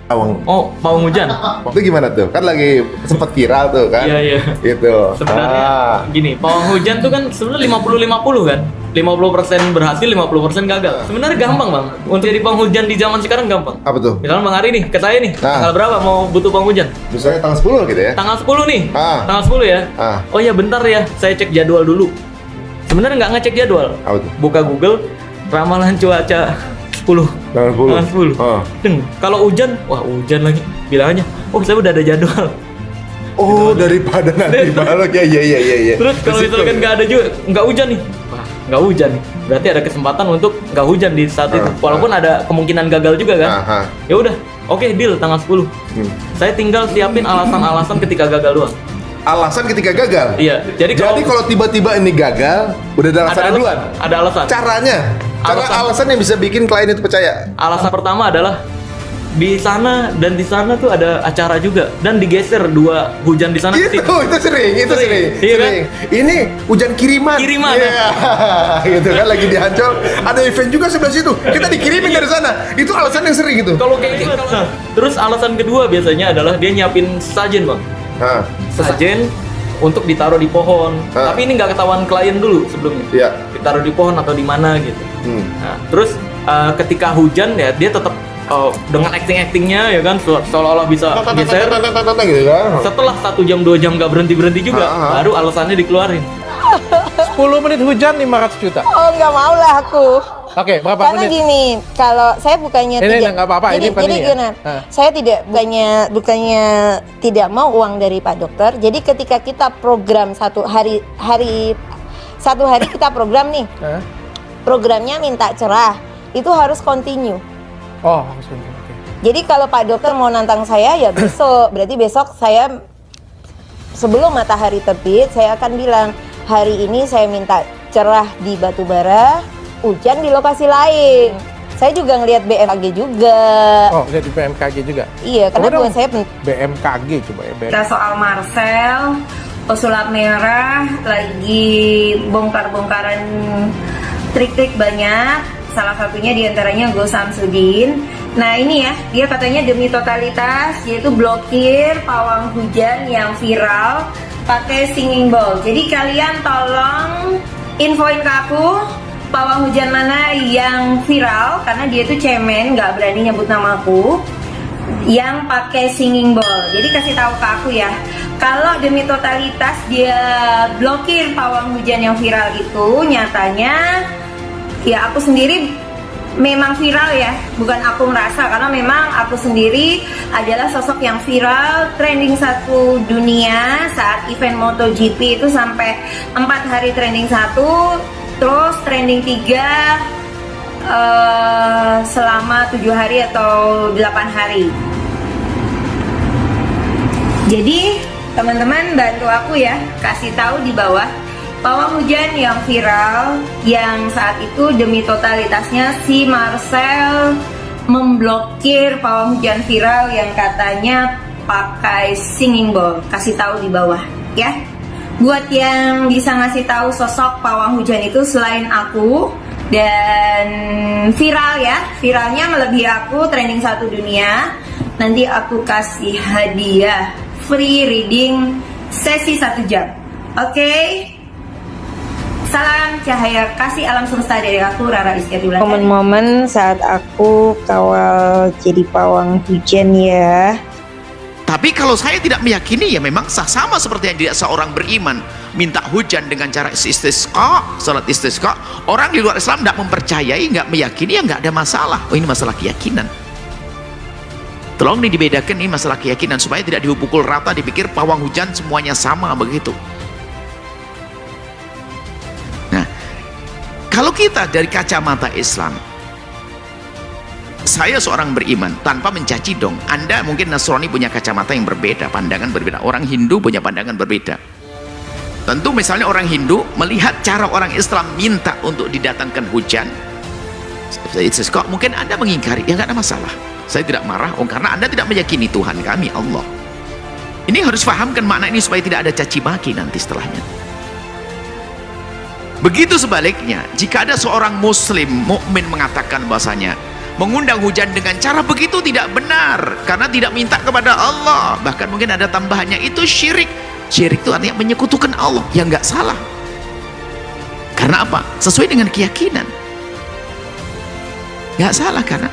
Pawang. Oh, pawang hujan. Itu gimana tuh? Kan lagi sempat viral tuh kan? Iya, iya. Gitu. Sebenarnya gini, pawang hujan tuh kan sebenarnya 50-50 kan. 50% berhasil, 50% gagal. Sebenarnya gampang, Bang. Untuk jadi pawang hujan di zaman sekarang gampang. Apa tuh? Misalnya Bang Ari nih, ke saya nih, Nah. tanggal berapa mau butuh pawang hujan? Misalnya tanggal 10 gitu ya? Tanggal 10 nih. Ah. Tanggal 10 ya. Ah. Oh ya, bentar ya, saya cek jadwal dulu. Sebenarnya nggak ngecek jadwal. Apa tuh? Buka Google, ramalan cuaca 10. Tanggal 10. Tanggal 10. Ah. Deng, kalau hujan, wah hujan lagi. Bilang aja, oh saya udah ada jadwal. Oh, daripada nanti balik ya, iya. Terus kalau misalkan nggak ada juga, nggak hujan nih. Wah, nggak hujan nih. Berarti ada kesempatan untuk nggak hujan di saat itu. Walaupun ada kemungkinan gagal juga kan. Aha. Ya udah, oke deal tanggal 10. Saya tinggal siapin alasan-alasan ketika gagal doang. Alasan ketika gagal? Iya. Jadi kalau tiba-tiba ini gagal, udah ada alasan duluan? Ada alasan. Caranya? Alasan yang bisa bikin klien itu percaya? Alasan pertama adalah di sana dan di sana tuh ada acara juga dan digeser dua hujan di sana ke Itu sini. sering. Iya kan? Ini hujan kiriman. Kiriman. Iya. Gitu kan lagi di Ancol, ada event juga sebelah situ. Kita dikirimin dari sana. Itu alasan yang sering gitu. Kalau kayak gitu. Nah, terus alasan kedua biasanya adalah dia nyiapin sesajen, Bang. Nah, Sesajen untuk ditaruh di pohon. Tapi ini nggak ketahuan klien dulu sebelumnya. Iya. Ditaruh di pohon atau di mana gitu. Nah, terus ketika hujan ya dia tetap dengan acting-actingnya ya kan seolah-olah bisa geser. gitu kan. Setelah 1 jam 2 jam nggak berhenti juga, baru alasannya dikeluarin. 10 menit hujan 500 juta. Oh, nggak mau lah aku. Oke, berapa Karena menit? gini, kalau saya bukannya Ini tidak nggak apa-apa, ini jadi penting ya. gini, Ah. saya tidak bukannya tidak mau uang dari Pak Dokter. Jadi ketika kita program satu hari kita program nih, Hah? programnya minta cerah, itu harus continue. Oh, langsung. Oke. Jadi kalau Pak Dokter mau nantang saya ya besok, berarti besok saya sebelum matahari terbit saya akan bilang hari ini saya minta cerah di Batubara, hujan di lokasi lain. Saya juga ngelihat BMKG juga. Oh, lihat di BMKG juga. Iya, karena Coba dong. buat saya penting. BMKG coba ya. Kita soal Marcel, pesulap merah, lagi bongkar-bongkaran trik-trik banyak. Salah satunya diantaranya Go Samsudin. Nah ini ya, dia katanya demi totalitas, yaitu blokir pawang hujan yang viral pakai singing bowl. Jadi kalian tolong infoin ke aku pawang hujan mana yang viral, karena dia tuh cemen, nggak berani nyebut namaku, yang pakai singing bowl. Jadi kasih tahu ke aku ya, kalau demi totalitas dia blokir pawang hujan yang viral itu, nyatanya ya aku sendiri memang viral ya, bukan aku merasa, karena memang aku sendiri adalah sosok yang viral, trending 1 dunia saat event MotoGP itu sampai 4 hari trending 1, terus trending 3 selama 7 hari atau 8 hari. Jadi teman-teman bantu aku ya, kasih tahu di bawah pawang hujan yang viral yang saat itu demi totalitasnya si Marcel memblokir pawang hujan viral yang katanya pakai singing bowl. Kasih tahu di bawah ya. Buat yang bisa ngasih tahu sosok pawang hujan itu selain aku dan viral ya, viralnya melebihi aku, trending 1 dunia, nanti aku kasih hadiah free reading sesi 1 jam. Oke? Salam cahaya kasih alam semesta dari aku, Rara Rizkyatullah. Momen-momen saat aku kawal jadi pawang hujan ya. Tapi kalau saya tidak meyakini, ya memang sah, sama seperti yang dia seorang beriman minta hujan dengan cara istisqa, salat istisqa. Orang di luar Islam tidak mempercayai, nggak meyakini, ya nggak ada masalah. Oh, ini masalah keyakinan. Tolong ini dibedakan, ini masalah keyakinan, supaya tidak dipukul rata, dipikir pawang hujan semuanya sama begitu. Nah, kalau kita dari kacamata Islam, saya seorang beriman, tanpa mencaci dong, Anda mungkin Nasrani punya kacamata yang berbeda, pandangan berbeda, orang Hindu punya pandangan berbeda. Tentu misalnya orang Hindu melihat cara orang Islam minta untuk didatangkan hujan, kok mungkin Anda mengingkari, ya nggak ada masalah, saya tidak marah, karena Anda tidak meyakini Tuhan kami Allah. Ini harus pahamkan makna ini supaya tidak ada caci maki nanti setelahnya. Begitu sebaliknya, jika ada seorang muslim mukmin mengatakan bahasanya mengundang hujan dengan cara begitu tidak benar, karena tidak minta kepada Allah. Bahkan mungkin ada tambahannya, itu syirik. Syirik itu artinya menyekutukan Allah, yang nggak salah. Karena apa? Sesuai dengan keyakinan, nggak salah. Karena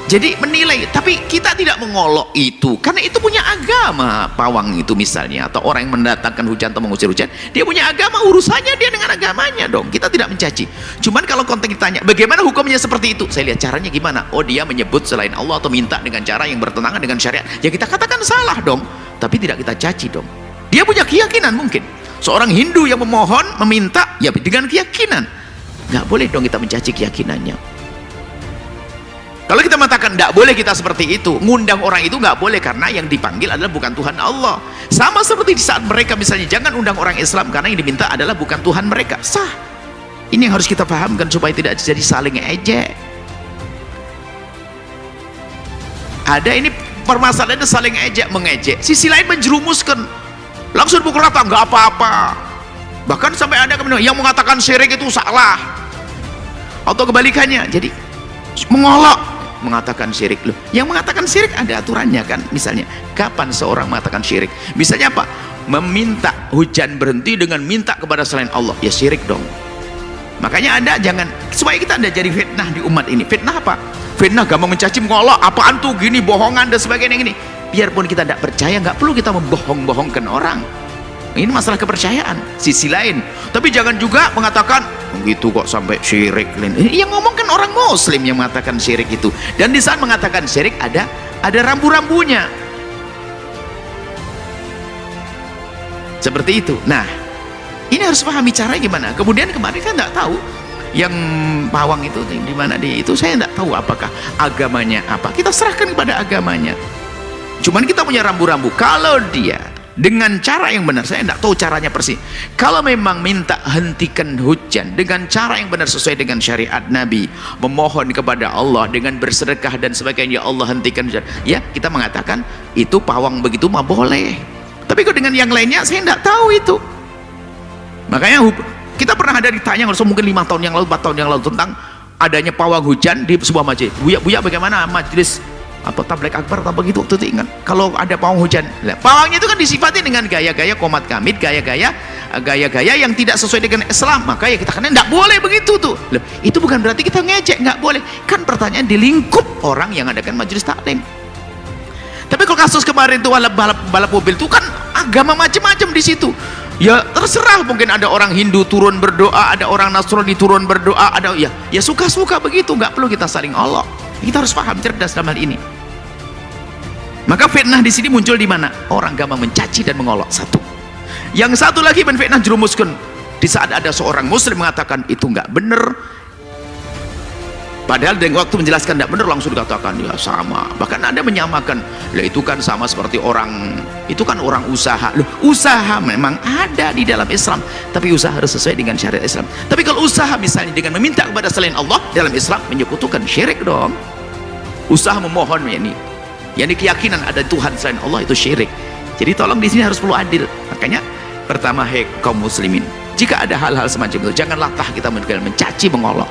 jadi menilai, tapi kita tidak mengolok itu, karena itu punya agama. Pawang itu misalnya, atau orang yang mendatangkan hujan atau mengusir hujan, dia punya agama, urusannya dia dengan agamanya dong. Kita tidak mencaci. Cuman kalau konteks ditanya, bagaimana hukumnya seperti itu? Saya lihat caranya gimana. Oh, dia menyebut selain Allah atau minta dengan cara yang bertentangan dengan syariat, ya kita katakan salah dong, tapi tidak kita caci dong. Dia punya keyakinan mungkin. Seorang Hindu yang memohon, meminta, ya dengan keyakinan. Nggak boleh dong kita mencaci keyakinannya. Kalau kita mengatakan tidak boleh kita seperti itu, ngundang orang itu nggak boleh, karena yang dipanggil adalah bukan Tuhan Allah. Sama seperti di saat mereka misalnya jangan undang orang Islam karena yang diminta adalah bukan Tuhan mereka. Sah. Ini yang harus kita pahamkan supaya tidak jadi saling ejek. Ada ini permasalahannya saling ejek mengejek. Sisi lain menjerumuskan, langsung pukul rata, nggak apa-apa. Bahkan sampai ada yang mengatakan syirik itu salah, atau kebalikannya. Jadi mengolok, mengatakan syirik. Loh, yang mengatakan syirik ada aturannya kan. Misalnya kapan seorang mengatakan syirik? Misalnya apa? Meminta hujan berhenti dengan minta kepada selain Allah, ya syirik dong. Makanya Anda jangan, supaya kita tidak jadi fitnah di umat ini. Fitnah apa? Fitnah gampang mencaci, mengolok, apaan tuh gini, bohongan dan sebagainya gini. Biarpun kita tidak percaya, nggak perlu kita membohong-bohongkan orang. Ini masalah kepercayaan. Sisi lain, tapi jangan juga mengatakan begitu kok sampai syirik. Yang ngomong kan orang Muslim yang mengatakan syirik itu. Dan di saat mengatakan syirik ada rambu-rambunya. Seperti itu. Nah, ini harus pahami caranya gimana. Kemudian kemarin kan nggak tahu yang pawang itu di mana itu, saya nggak tahu apakah agamanya apa. Kita serahkan kepada agamanya. Cuman kita punya rambu-rambu. Kalau dia dengan cara yang benar, saya tidak tahu caranya persis. Kalau memang minta hentikan hujan dengan cara yang benar sesuai dengan syariat Nabi, memohon kepada Allah dengan bersedekah dan sebagainya, ya Allah hentikan hujan, ya kita mengatakan itu pawang begitu mah boleh. Tapi kalau dengan yang lainnya saya tidak tahu itu. Makanya kita pernah ada ditanya mungkin 5 tahun yang lalu, 4 tahun yang lalu, tentang adanya pawang hujan di sebuah masjid. Buya bagaimana majelis atau tabligh akbar atau begitu waktu itu, ingat kalau ada pawang hujan, pawangnya itu kan disifati dengan gaya-gaya komat kamit, gaya-gaya yang tidak sesuai dengan Islam, maka ya kita katakan tidak boleh begitu tuh. Loh, itu bukan berarti kita ngejek, nggak boleh. Kan pertanyaan di lingkup orang yang adakan majelis taklim. Tapi kalau kasus kemarin itu balap mobil itu kan agama macam-macam di situ. Ya terserah, mungkin ada orang Hindu turun berdoa, ada orang Nasrani turun berdoa, ada ya suka-suka begitu, nggak perlu kita saling olok. Kita harus paham, cerdas dalam hal ini. Maka fitnah di sini muncul di mana? Orang gampang mencaci dan mengolok. Satu. Yang satu lagi fitnah jerumuskan di saat ada seorang Muslim mengatakan itu nggak benar. Padahal dengan waktu menjelaskan tidak benar langsung dikatakan ya sama. Bahkan ada menyamakan, lah itu kan sama seperti orang, itu kan orang usaha. Loh, usaha memang ada di dalam Islam, tapi usaha harus sesuai dengan syariat Islam. Tapi kalau usaha misalnya dengan meminta kepada selain Allah dalam Islam, menyekutukan syirik dong. Usaha memohon yani keyakinan ada Tuhan selain Allah itu syirik. Jadi tolong di sini harus perlu adil. Makanya pertama, kaum muslimin, jika ada hal-hal semacam itu jangan latah kita mencaci mengolok.